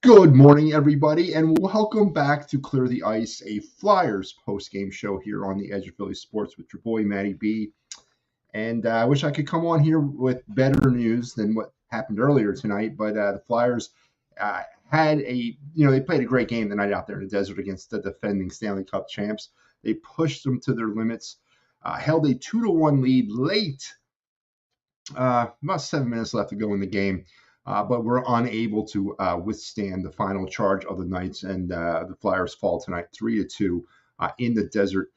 Good morning, everybody, and welcome back to Clear the Ice, a Flyers post-game show here on the Edge of Philly Sports with your boy Matty B. And I wish I could come on here with better news than what happened earlier tonight, but the Flyers had they played a great game the night out there in the desert against the defending Stanley Cup champs. They pushed them to their limits, held a 2-1 lead late, about 7 minutes left to go in the game. But we're unable to withstand the final charge of the Knights, and the Flyers fall tonight 3-2 in the desert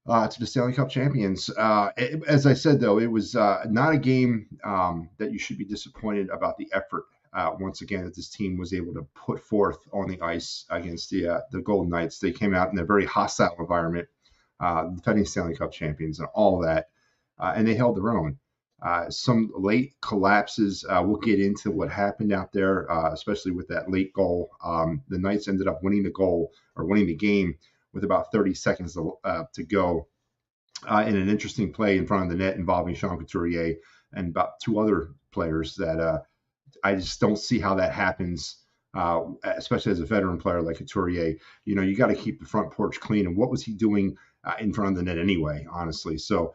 to the Stanley Cup champions. As I said, though, it was not a game that you should be disappointed about the effort. Once again, that this team was able to put forth on the ice against the Golden Knights. They came out in a very hostile environment, defending Stanley Cup champions and all that, and they held their own. Some late collapses. We'll get into what happened out there, especially with that late goal. The Knights ended up winning the game with about 30 seconds to go in an interesting play in front of the net involving Sean Couturier and about two other players that I just don't see how that happens, especially as a veteran player like Couturier. You got to keep the front porch clean. And what was he doing in front of the net anyway, honestly? So,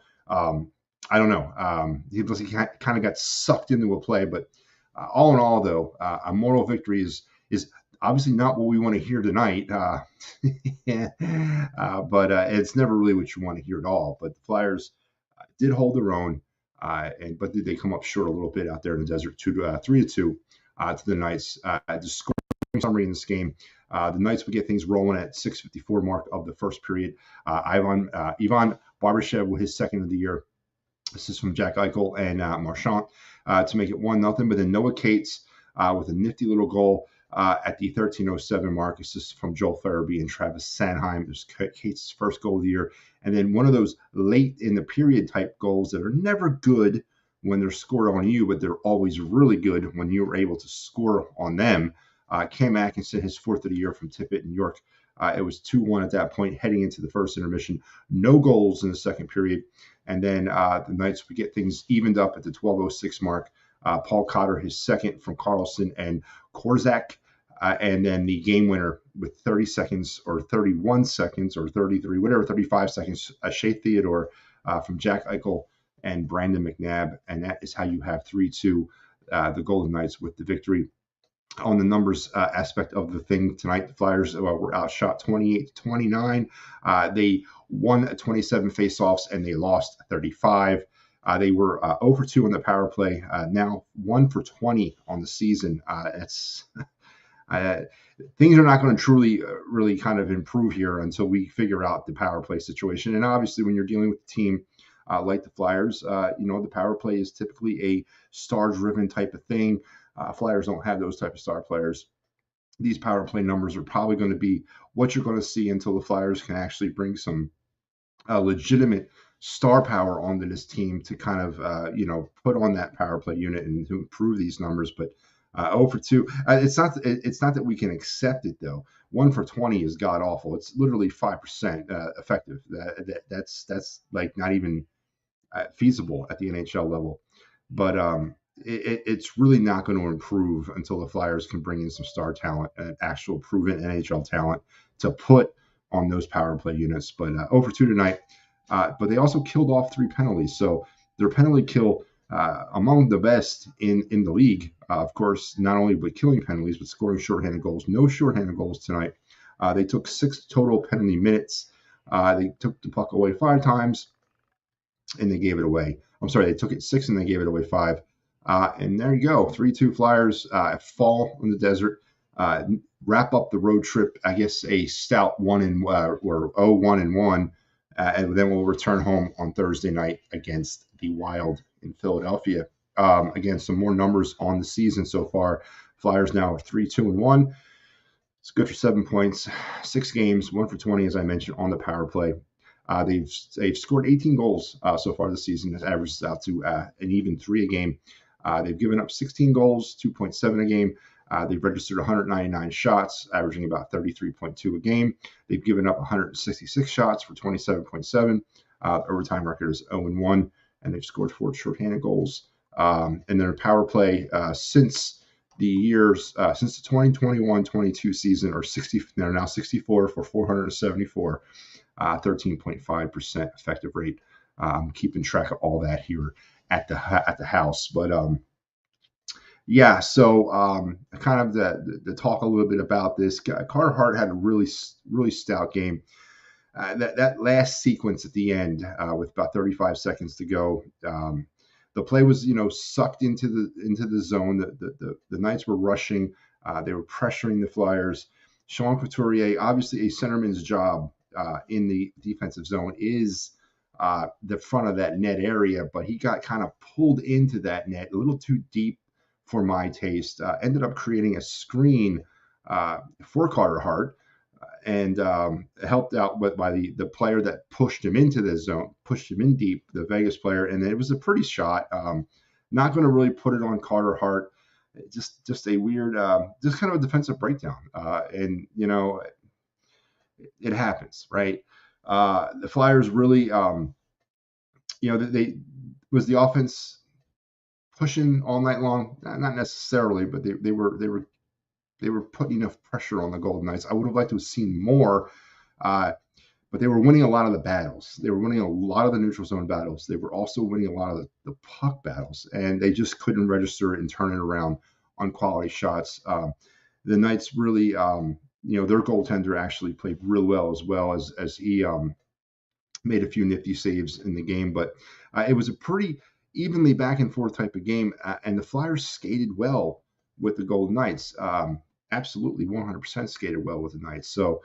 I don't know. He kind of got sucked into a play, but all in all, though, a moral victory is obviously not what we want to hear tonight. But it's never really what you want to hear at all. But the Flyers did hold their own, but did they come up short a little bit out there in the desert, 3-2 to the Knights. The scoring summary in this game. The Knights would get things rolling at 6:54 mark of the first period. Ivan Barbashev with his second of the year. This is from Jack Eichel and Marchand to make it 1-0. But then Noah Cates with a nifty little goal at the 13:07 mark. This is from Joel Farabee and Travis Sanheim. There's Cates' first goal of the year. And then one of those late in the period type goals that are never good when they're scored on you, but they're always really good when you're able to score on them. Cam Atkinson, his fourth of the year from Tippett in York. It was 2-1 at that point, heading into the first intermission. No goals in the second period. And then the Knights would get things evened up at the 12:06 mark. Paul Cotter, his second from Carlson and Korzak. And then the game winner with 30 seconds or 31 seconds or 33, whatever, 35 seconds, Shea Theodore from Jack Eichel and Brandon McNabb. And that is how you have 3-2, the Golden Knights with the victory. On the numbers aspect of the thing tonight, the Flyers were outshot 28-29. They won 27 faceoffs and they lost 35. They were 0 for 2 on the power play. Now 1 for 20 on the season. Things are not going to truly, really kind of improve here until we figure out the power play situation. And obviously, when you're dealing with a team like the Flyers, the power play is typically a star-driven type of thing. Flyers don't have those type of star players. These power play numbers are probably going to be what you're going to see until the Flyers can actually bring some legitimate star power onto this team to kind of, put on that power play unit and to improve these numbers. But 0 for 2, it's not that we can accept it, though. 1 for 20 is god awful. It's literally 5% effective. That's like not even feasible at the NHL level. But it's really not going to improve until the Flyers can bring in some star talent, actual proven NHL talent to put on those power play units. But 0 for 2 tonight. But they also killed off 3 penalties. So their penalty kill among the best in the league. Of course, not only with killing penalties, but scoring shorthanded goals. No shorthanded goals tonight. They took 6 total penalty minutes. They took the puck away 5 times, and they gave it away. I'm sorry, they took it 6 and they gave it away 5. And there you go, 3-2 Flyers fall in the desert, wrap up the road trip. I guess a stout 1-1, and then we'll return home on Thursday night against the Wild in Philadelphia. Again, some more numbers on the season so far. Flyers now are 3-2-1. It's good for 7 points, 6 games, 1 for 20, as I mentioned, on the power play. They've scored 18 goals so far this season. That averages out to an even 3 a game. They've given up 16 goals, 2.7 a game. They've registered 199 shots, averaging about 33.2 a game. They've given up 166 shots for 27.7. Overtime record is 0-1, and they've scored 4 shorthanded goals. And their power play since the years since the 2021-22 season are 60. They're now 64 for 474, 13.5% effective rate. I'm keeping track of all that here at the house, but yeah. So kind of the talk a little bit about this. Carter Hart had a really stout game. That last sequence at the end with about 35 seconds to go. The play was, sucked into the zone. The Knights were rushing. They were pressuring the Flyers. Sean Couturier, obviously a centerman's job in the defensive zone is the front of that net area, but he got kind of pulled into that net a little too deep for my taste. Ended up creating a screen for Carter Hart, and helped out by the player that pushed him into the zone, pushed him in deep, the Vegas player, and it was a pretty shot. Not going to really put it on Carter Hart. Just a weird, just kind of a defensive breakdown, and it happens, right? The Flyers really, they was the offense pushing all night long. Not necessarily, but they were putting enough pressure on the Golden Knights. I would have liked to have seen more, but they were winning a lot of the battles. They were winning a lot of the neutral zone battles. They were also winning a lot of the puck battles, and they just couldn't register it and turn it around on quality shots. The Knights really, their goaltender actually played real well as he made a few nifty saves in the game, but it was a pretty evenly back and forth type of game, and the Flyers skated well with the Golden Knights. Absolutely 100% skated well with the Knights. So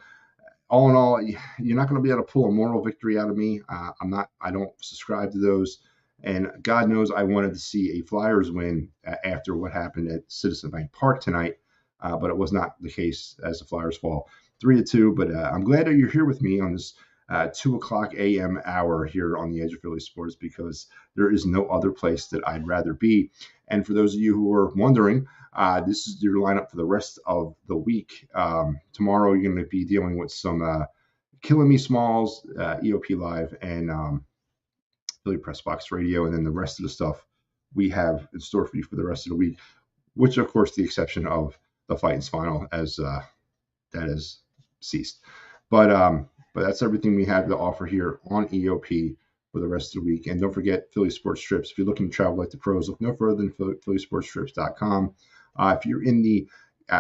all in all, you're not going to be able to pull a moral victory out of me. I don't subscribe to those. And God knows I wanted to see a Flyers win after what happened at Citizen Bank Park tonight. But it was not the case as the Flyers fall 3-2. But I'm glad that you're here with me on this 2 o'clock a.m. hour here on the Edge of Philly Sports, because there is no other place that I'd rather be. And for those of you who are wondering, this is your lineup for the rest of the week. Tomorrow, you're going to be dealing with some Killing Me Smalls, EOP Live, and Philly Press Box Radio, and then the rest of the stuff we have in store for you for the rest of the week, which, of course, the exception of the Fight Final, as that has ceased. But that's everything we have to offer here on EOP for the rest of the week. And don't forget Philly Sports Trips. If you're looking to travel like the pros, look no further than phillysportstrips.com. If you're in the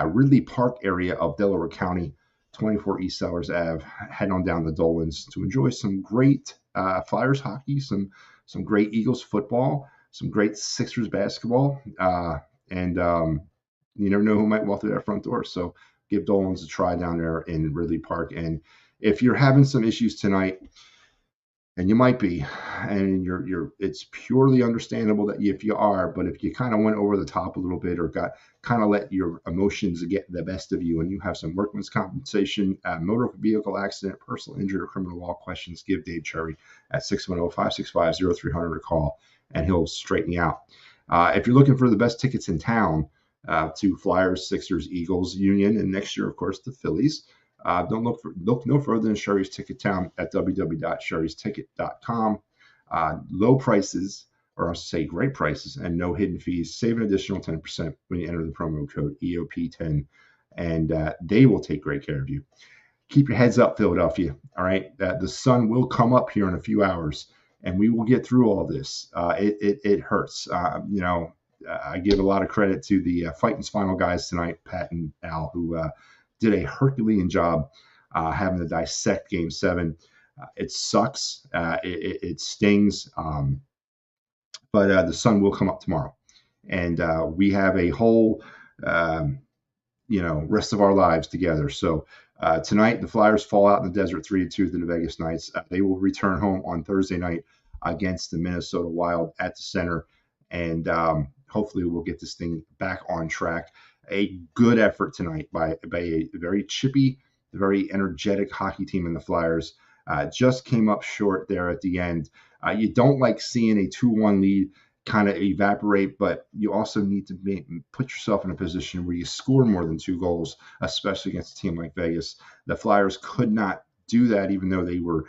Ridley Park area of Delaware County, 24 East Sellers Ave, head on down to Dolan's to enjoy some great Flyers hockey, some great Eagles football, some great Sixers basketball, and you never know who might walk through that front door. So give Dolan's a try down there in Ridley Park. And if you're having some issues tonight, and you might be, and it's purely understandable that if you are, but if you kind of went over the top a little bit or got kind of let your emotions get the best of you, and you have some workman's compensation, motor vehicle accident, personal injury, or criminal law questions, give Dave Cherry at 610-565-0300 a call, and he'll straighten you out. If you're looking for the best tickets in town to Flyers, Sixers, Eagles, Union, and next year, of course, the Phillies, don't look no further than Sherry's Ticket Town at www.sherrysticket.com. Low prices, or I'll say great prices, and no hidden fees. Save an additional 10% when you enter the promo code EOP10, and they will take great care of you. Keep your heads up, Philadelphia. All right, the sun will come up here in a few hours, and we will get through all this. It hurts. I give a lot of credit to the Fighting Final guys tonight, Pat and Al, who did a Herculean job having to dissect Game 7. It sucks. It stings. But the sun will come up tomorrow. And we have a whole, rest of our lives together. So tonight, the Flyers fall out in the desert 3-2 to the Vegas Knights. They will return home on Thursday night against the Minnesota Wild at the center. And hopefully we'll get this thing back on track. A good effort tonight by a very chippy, very energetic hockey team in the Flyers. Just came up short there at the end. You don't like seeing a 2-1 lead kind of evaporate, but you also need to put yourself in a position where you score more than 2 goals, especially against a team like Vegas. The Flyers could not do that, even though they were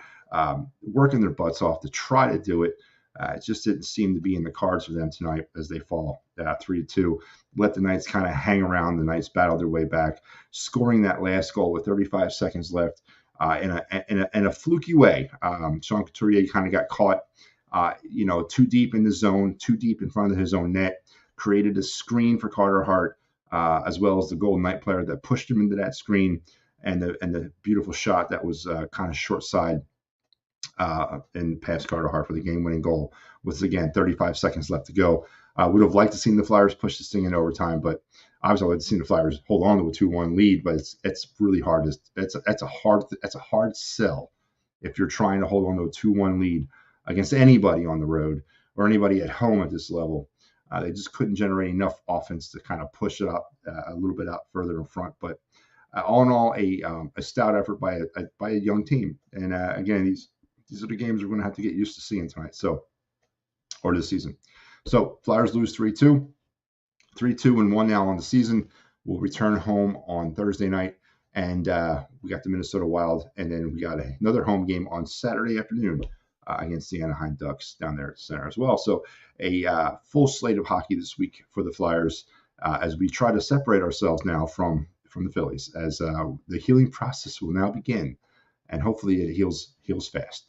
working their butts off to try to do it. It just didn't seem to be in the cards for them tonight as they fall 3-2. Let the Knights kind of hang around. The Knights battled their way back, scoring that last goal with 35 seconds left in a fluky way. Sean Couturier kind of got caught, too deep in the zone, too deep in front of his own net, created a screen for Carter Hart, as well as the Golden Knight player that pushed him into that screen, and the beautiful shot that was kind of short side and past Carter Hart for the game-winning goal with, again, 35 seconds left to go. Would have liked to see the Flyers push this thing in overtime, but obviously I'd like to see the Flyers hold on to a 2-1 lead. But it's really hard. It's a hard sell if you're trying to hold on to a 2-1 lead against anybody on the road or anybody at home at this level. They just couldn't generate enough offense to kind of push it up a little bit out further in front. But all in all, a stout effort by a young team. And again, these are the games we're going to have to get used to seeing tonight. Or this season. So Flyers lose 3-2. 3-2-1 now on the season. We'll return home on Thursday night. And we got the Minnesota Wild. And then we got another home game on Saturday afternoon against the Anaheim Ducks down there at the center as well. So a full slate of hockey this week for the Flyers as we try to separate ourselves now from the Phillies, as the healing process will now begin. And hopefully it heals fast.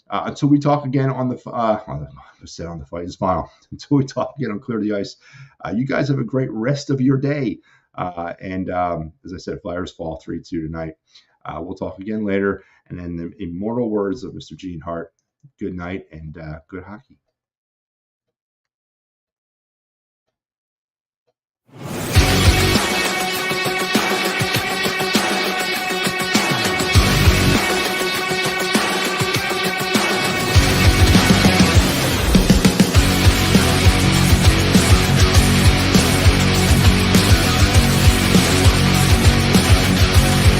Until we talk again on the fight is final. Until we talk again on Clear the Ice, you guys have a great rest of your day. And as I said, Flyers fall 3-2 tonight. We'll talk again later. And then the immortal words of Mr. Gene Hart, good night and good hockey.